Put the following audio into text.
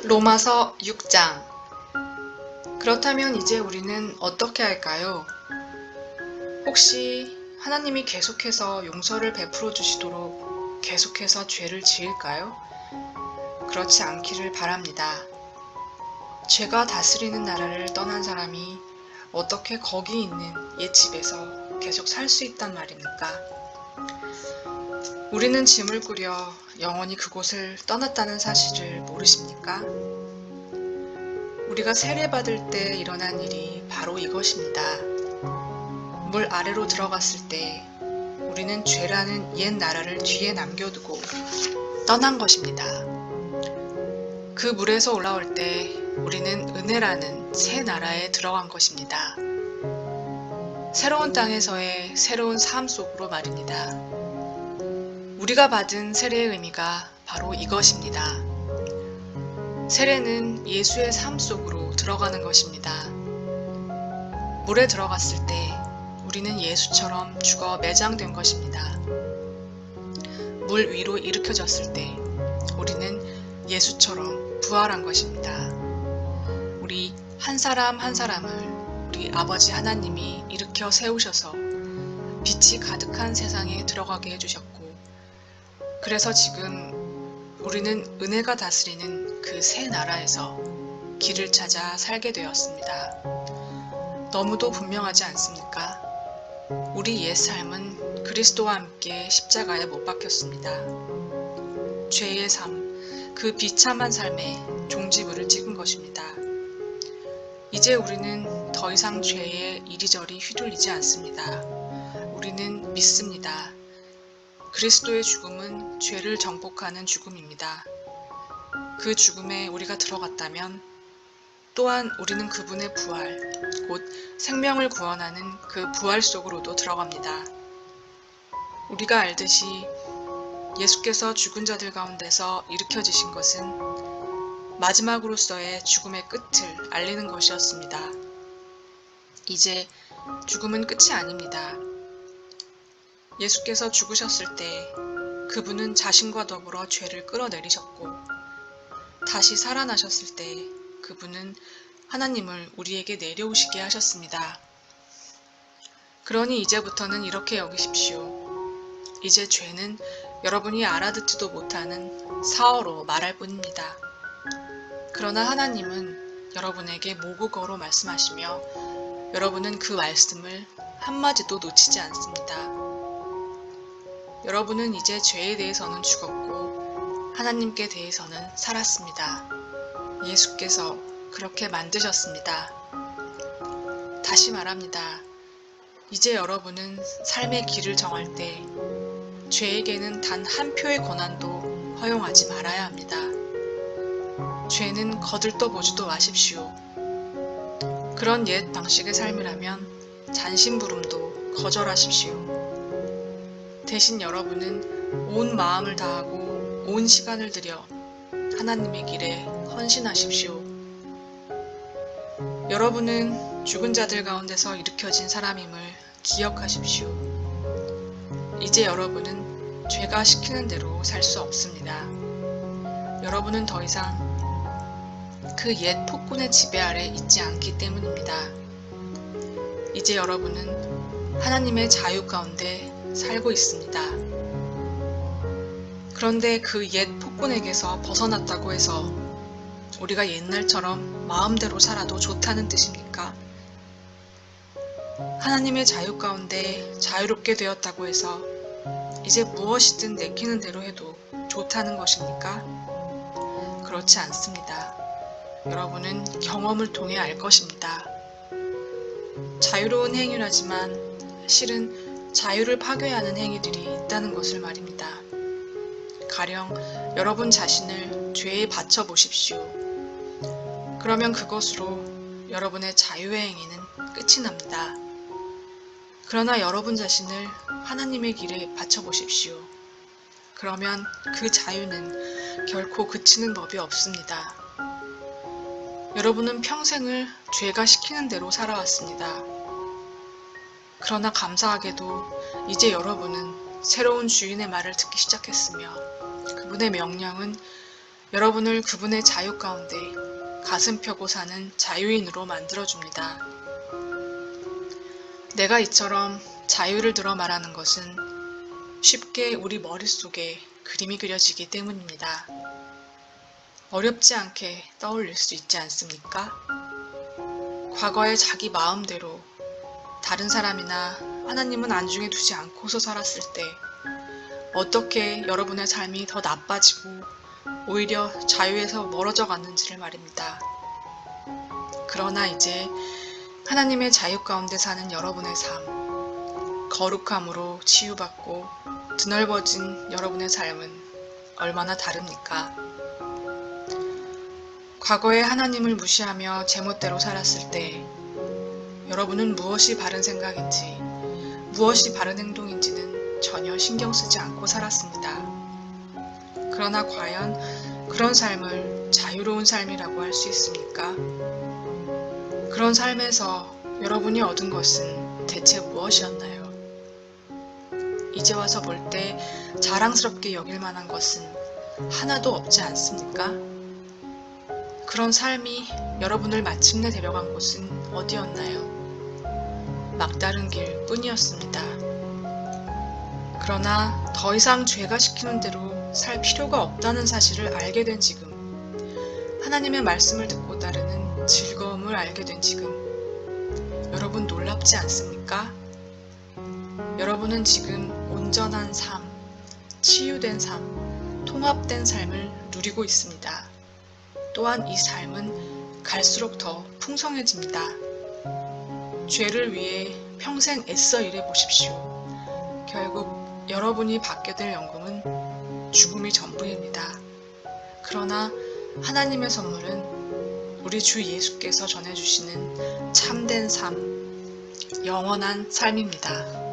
로마서 6장. 그렇다면 이제 우리는 어떻게 할까요? 혹시 하나님이 계속해서 용서를 베풀어 주시도록 계속해서 죄를 지을까요? 그렇지 않기를 바랍니다. 죄가 다스리는 나라를 떠난 사람이 어떻게 거기 있는 옛 집에서 계속 살 수 있단 말입니까? 우리는 짐을 꾸려 영원히 그곳을 떠났다는 사실을 모르십니까? 우리가 세례받을 때 일어난 일이 바로 이것입니다. 물 아래로 들어갔을 때 우리는 죄라는 옛 나라를 뒤에 남겨두고 떠난 것입니다. 그 물에서 올라올 때 우리는 은혜라는 새 나라에 들어간 것입니다. 새로운 땅에서의 새로운 삶 속으로 말입니다. 우리가 받은 세례의 의미가 바로 이것입니다. 세례는 예수의 삶 속으로 들어가는 것입니다. 물에 들어갔을 때 우리는 예수처럼 죽어 매장된 것입니다. 물 위로 일으켜졌을 때 우리는 예수처럼 부활한 것입니다. 우리 한 사람 한 사람을 우리 아버지 하나님이 일으켜 세우셔서 빛이 가득한 세상에 들어가게 해주셨고, 그래서 지금 우리는 은혜가 다스리는 그 새 나라에서 길을 찾아 살게 되었습니다. 너무도 분명하지 않습니까? 우리 옛 삶은 그리스도와 함께 십자가에 못 박혔습니다. 죄의 삶, 그 비참한 삶에 종지부를 찍은 것입니다. 이제 우리는 더 이상 죄에 이리저리 휘둘리지 않습니다. 우리는 믿습니다. 그리스도의 죽음은 죄를 정복하는 죽음입니다. 그 죽음에 우리가 들어갔다면 또한 우리는 그분의 부활, 곧 생명을 구원하는 그 부활 속으로도 들어갑니다. 우리가 알듯이 예수께서 죽은 자들 가운데서 일으켜지신 것은 마지막으로서의 죽음의 끝을 알리는 것이었습니다. 이제 죽음은 끝이 아닙니다. 예수께서 죽으셨을 때 그분은 자신과 더불어 죄를 끌어내리셨고, 다시 살아나셨을 때 그분은 하나님을 우리에게 내려오시게 하셨습니다. 그러니 이제부터는 이렇게 여기십시오. 이제 죄는 여러분이 알아듣지도 못하는 사어로 말할 뿐입니다. 그러나 하나님은 여러분에게 모국어로 말씀하시며 여러분은 그 말씀을 한마디도 놓치지 않습니다. 여러분은 이제 죄에 대해서는 죽었고 하나님께 대해서는 살았습니다. 예수께서 그렇게 만드셨습니다. 다시 말합니다. 이제 여러분은 삶의 길을 정할 때 죄에게는 단 한 표의 권한도 허용하지 말아야 합니다. 죄는 거들떠보지도 마십시오. 그런 옛 방식의 삶이라면 잔심부름도 거절하십시오. 대신 여러분은 온 마음을 다하고 온 시간을 들여 하나님의 길에 헌신하십시오. 여러분은 죽은 자들 가운데서 일으켜진 사람임을 기억하십시오. 이제 여러분은 죄가 시키는 대로 살 수 없습니다. 여러분은 더 이상 그 옛 폭군의 지배 아래 있지 않기 때문입니다. 이제 여러분은 하나님의 자유 가운데 살고 있습니다. 그런데 그 옛 폭군에게서 벗어났다고 해서 우리가 옛날처럼 마음대로 살아도 좋다는 뜻입니까? 하나님의 자유 가운데 자유롭게 되었다고 해서 이제 무엇이든 내키는 대로 해도 좋다는 것입니까? 그렇지 않습니다. 여러분은 경험을 통해 알 것입니다. 자유로운 행위라지만 실은 자유를 파괴하는 행위들이 있다는 것을 말입니다. 가령 여러분 자신을 죄에 바쳐 보십시오. 그러면 그것으로 여러분의 자유의 행위는 끝이 납니다. 그러나 여러분 자신을 하나님의 길에 바쳐 보십시오. 그러면 그 자유는 결코 그치는 법이 없습니다. 여러분은 평생을 죄가 시키는 대로 살아왔습니다. 그러나 감사하게도 이제 여러분은 새로운 주인의 말을 듣기 시작했으며 그분의 명령은 여러분을 그분의 자유 가운데 가슴 펴고 사는 자유인으로 만들어줍니다. 내가 이처럼 자유를 들어 말하는 것은 쉽게 우리 머릿속에 그림이 그려지기 때문입니다. 어렵지 않게 떠올릴 수 있지 않습니까? 과거에 자기 마음대로 다른 사람이나 하나님은 안중에 두지 않고서 살았을 때 어떻게 여러분의 삶이 더 나빠지고 오히려 자유에서 멀어져 갔는지를 말입니다. 그러나 이제 하나님의 자유 가운데 사는 여러분의 삶, 거룩함으로 치유받고 드넓어진 여러분의 삶은 얼마나 다릅니까? 과거에 하나님을 무시하며 제멋대로 살았을 때 여러분은 무엇이 바른 생각인지, 무엇이 바른 행동인지는 전혀 신경 쓰지 않고 살았습니다. 그러나 과연 그런 삶을 자유로운 삶이라고 할 수 있습니까? 그런 삶에서 여러분이 얻은 것은 대체 무엇이었나요? 이제 와서 볼 때 자랑스럽게 여길 만한 것은 하나도 없지 않습니까? 그런 삶이 여러분을 마침내 데려간 곳은 어디였나요? 막다른 길 뿐이었습니다. 그러나 더 이상 죄가 시키는 대로 살 필요가 없다는 사실을 알게 된 지금, 하나님의 말씀을 듣고 따르는 즐거움을 알게 된 지금, 여러분 놀랍지 않습니까? 여러분은 지금 온전한 삶, 치유된 삶, 통합된 삶을 누리고 있습니다. 또한 이 삶은 갈수록 더 풍성해집니다. 죄를 위해 평생 애써 일해 보십시오. 결국 여러분이 받게 될 연금은 죽음이 전부입니다. 그러나 하나님의 선물은 우리 주 예수께서 전해주시는 참된 삶, 영원한 삶입니다.